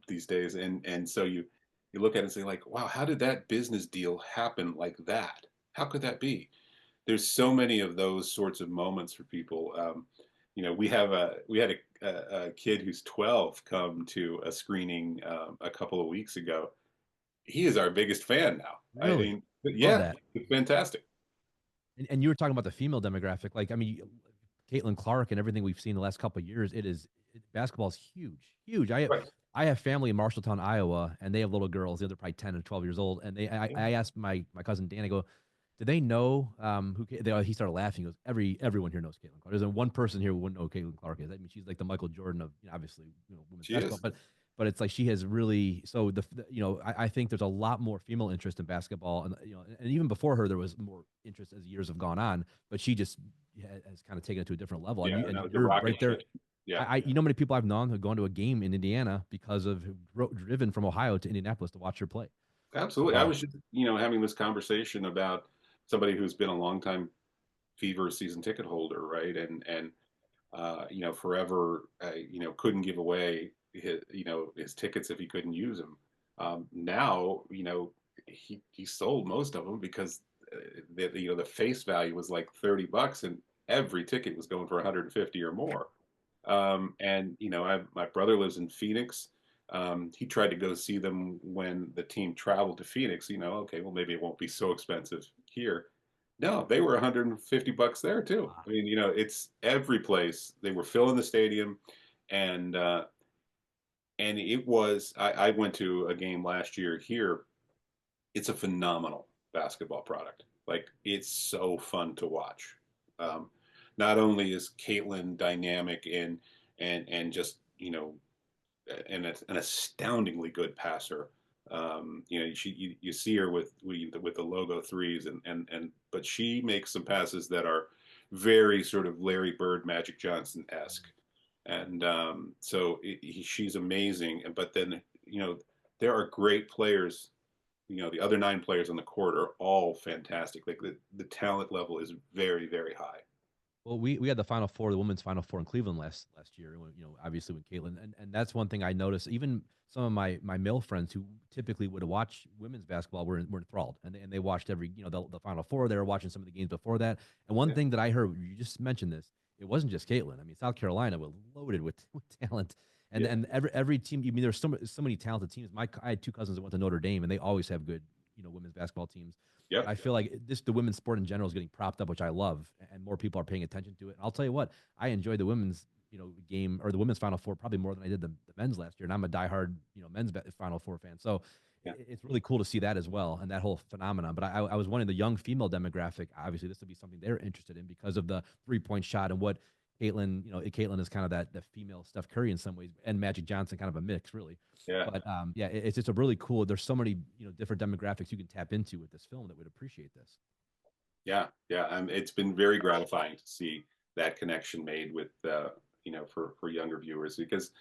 these days. And so you look at it and say like, wow, how did that business deal happen like that? How could that be? There's so many of those sorts of moments for people. We had a kid who's 12 come to a screening a couple of weeks ago. He is our biggest fan now. I Really, mean, love yeah, that. it's fantastic. And you were talking about the female demographic. Like, I mean, Caitlin Clark and everything we've seen the last couple of years, basketball is huge, huge. Right. I have family in Marshalltown, Iowa, and they have little girls. They're probably 10 and 12 years old. And I asked my cousin Dan, I go, do they know he started laughing. He goes, everyone here knows Caitlin Clark. There's one person here who wouldn't know who Caitlin Clark is. I mean, she's like the Michael Jordan of, obviously, women's She basketball, is. but it's like she has really, so I think there's a lot more female interest in basketball, and and even before her there was more interest as years have gone on, but she just has kind of taken it to a different level, and Yeah, you and and that was a you're rocket right there. ship. Yeah, How many people I've known who've gone to a game in Indiana because of driven from Ohio to Indianapolis to watch her play. absolutely. I So was just, having this conversation about somebody who's been a longtime Fever season ticket holder, right? And forever, couldn't give away his tickets if he couldn't use them. Now, he sold most of them because the face value was like $30 and every ticket was going for 150 or more. And my brother lives in Phoenix. He tried to go see them when the team traveled to Phoenix. Okay, well maybe it won't be so expensive here. No, they were $150 there too. I mean, it's every place. They were filling the stadium, and it was. I went to a game last year here. It's a phenomenal basketball product. Like it's so fun to watch. Um, Not only is Caitlin dynamic and just an astoundingly good passer. You see her with the logo threes and but she makes some passes that are very sort of Larry Bird, Magic Johnson esque, and so she's amazing. But then there are great players. The other nine players on the court are all fantastic. Like the talent level is very very high. Well, we had the Final Four, the women's Final Four in Cleveland last year. When, obviously when Caitlin, and that's one thing I noticed. Even some of my male friends who typically would watch women's basketball were enthralled, and they watched every the Final Four. They were watching some of the games before that. And one Yeah, thing that I heard, you just mentioned this, it wasn't just Caitlin. I mean, South Carolina was loaded with talent, and yeah, and every team. I mean, there's so many talented teams. I had two cousins that went to Notre Dame, and they always have good women's basketball teams. And yep, I feel like the women's sport in general is getting propped up, which I love, and more people are paying attention to it. And I'll tell you what, I enjoyed the women's game, or the women's Final Four, probably more than I did the men's last year. And I'm a diehard men's Final Four fan, so yeah, it's really cool to see that as well, and that whole phenomenon. But I was wondering, the young female demographic, obviously this would be something they're interested in because of the 3-point shot and what Caitlin, Caitlin is kind of that female Steph Curry in some ways, and Magic Johnson, kind of a mix, really. yeah. But yeah, it's just a really cool. There's so many different demographics you can tap into with this film that would appreciate this. Yeah, yeah. It's been very gratifying to see that connection made with for younger viewers because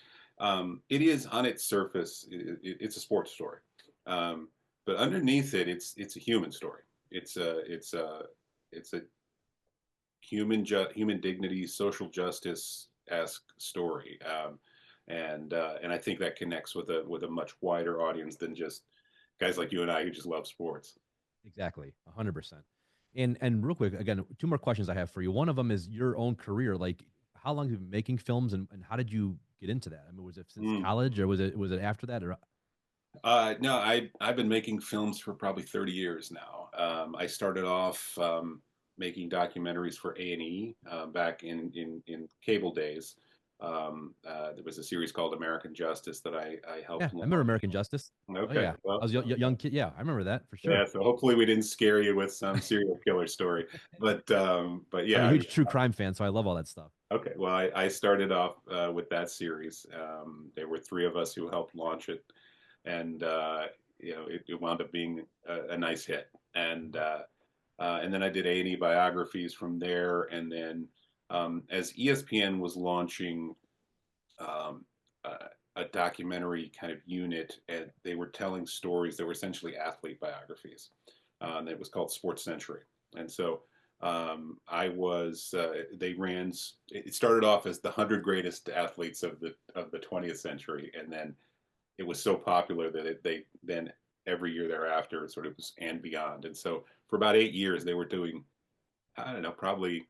it is on its surface it's a sports story, but underneath it it's a human story. It's a human dignity, social justice esque story, and I think that connects with a much wider audience than just guys like you and I who just love sports. Exactly, 100%. And real quick, again, two more questions I have for you. One of them is your own career. Like, how long have you been making films, and how did you get into that? I mean, was it since Mm. college, or was it after that? Or No, I've been making films for probably 30 years now. I started off making documentaries for A&E back in cable days. There was a series called American Justice that I yeah, helped I remember launch. American Justice. Oh Okay, yeah, I well, was a young kid. Yeah, I remember that for yeah. sure. So hopefully we didn't scare you with some serial killer story, but I'm a yeah. huge true crime fan, so I love all that stuff. Okay, well, I started off with that series. There were three of us who helped launch it, and it wound up being a nice hit. And then I did A&E biographies from there, and then as ESPN was launching um, a documentary kind of unit, and they were telling stories that were essentially athlete biographies. It was called Sports Century, and so I was. They ran. It started off as the 100 greatest athletes of the 20th century, and then it was so popular that they then every year thereafter it sort of was and beyond. And so for about 8 years they were doing, I don't know, probably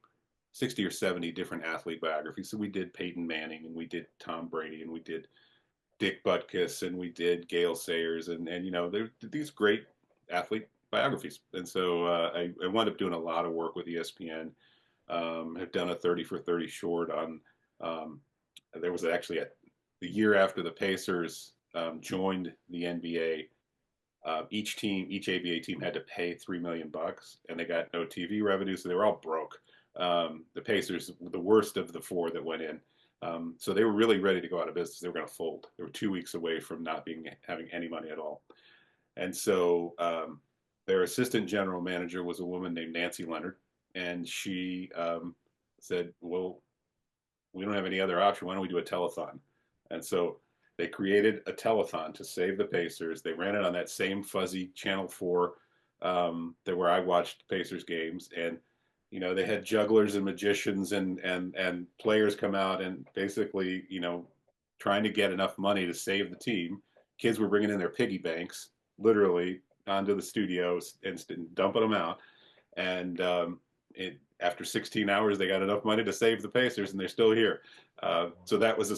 60 or 70 different athlete biographies. So we did Peyton Manning, and we did Tom Brady, and we did Dick Butkus, and we did Gale Sayers, and they're these great athlete biographies. And so I wound up doing a lot of work with ESPN. Have done a 30 for 30 short on. Um, there was actually the year after the Pacers joined the NBA. Each ABA team had to pay $3 million, and they got no TV revenue, so they were all broke. The Pacers were the worst of the four that went in, so they were really ready to go out of business. They were going to fold. They were 2 weeks away from not having any money at all, and so their assistant general manager was a woman named Nancy Leonard, and she said, "Well, we don't have any other option. Why don't we do a telethon?" And so they created a telethon to save the Pacers. They ran it on that same fuzzy Channel 4 that where I watched Pacers games. And, they had jugglers and magicians and players come out and basically, trying to get enough money to save the team. Kids were bringing in their piggy banks, literally, onto the studios and dumping them out. And after 16 hours, they got enough money to save the Pacers, and they're still here. So that was a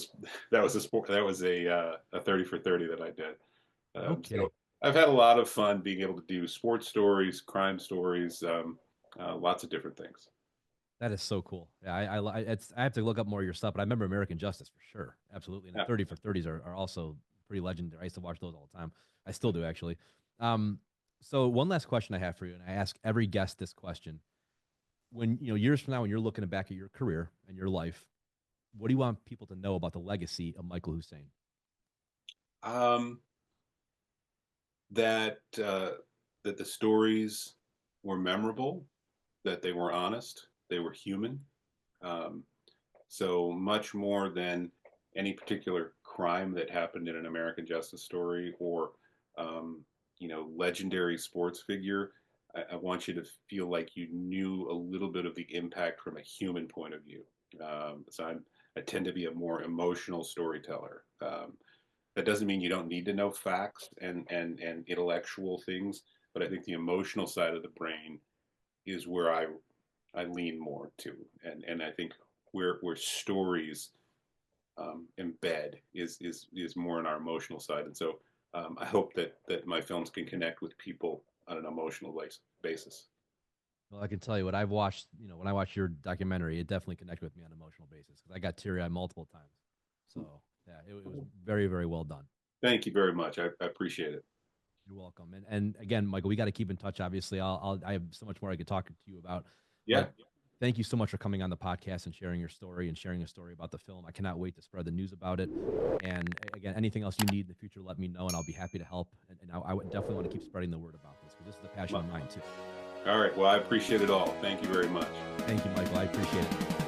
30 for 30 that I did. No So kidding. I've had a lot of fun being able to do sports stories, crime stories, lots of different things. That is so cool. Yeah, I have to look up more of your stuff, but I remember American Justice for sure, absolutely. And the Yeah. 30 for 30s are also pretty legendary. I used to watch those all the time. I still do actually. Um, so one last question I have for you, and I ask every guest this question: when years from now, when you're looking back at your career and your life, what do you want people to know about the legacy of Michael Husain? Um, that that the stories were memorable, that they were honest, they were human. Um, So much more than any particular crime that happened in an American Justice story or, legendary sports figure. I want you to feel like you knew a little bit of the impact from a human point of view. I tend to be a more emotional storyteller. That doesn't mean you don't need to know facts and intellectual things, but I think the emotional side of the brain is where I lean more to, and I think where stories embed is more in our emotional side, and so I hope that my films can connect with people on an emotional basis. Well, I can tell you what I've watched. When I watched your documentary, it definitely connected with me on an emotional basis because I got teary eyed multiple times. So yeah, it was very, very well done. Thank you very much. I appreciate it. You're welcome. And again, Michael, we got to keep in touch. Obviously, I have so much more I could talk to you about. Yeah. But thank you so much for coming on the podcast and sharing your story and sharing a story about the film. I cannot wait to spread the news about it. And again, anything else you need in the future, let me know, and I'll be happy to help. And I would definitely want to keep spreading the word about this because this is a passion of mine too. All right. Well, I appreciate it all. Thank you very much. Thank you, Michael. I appreciate it.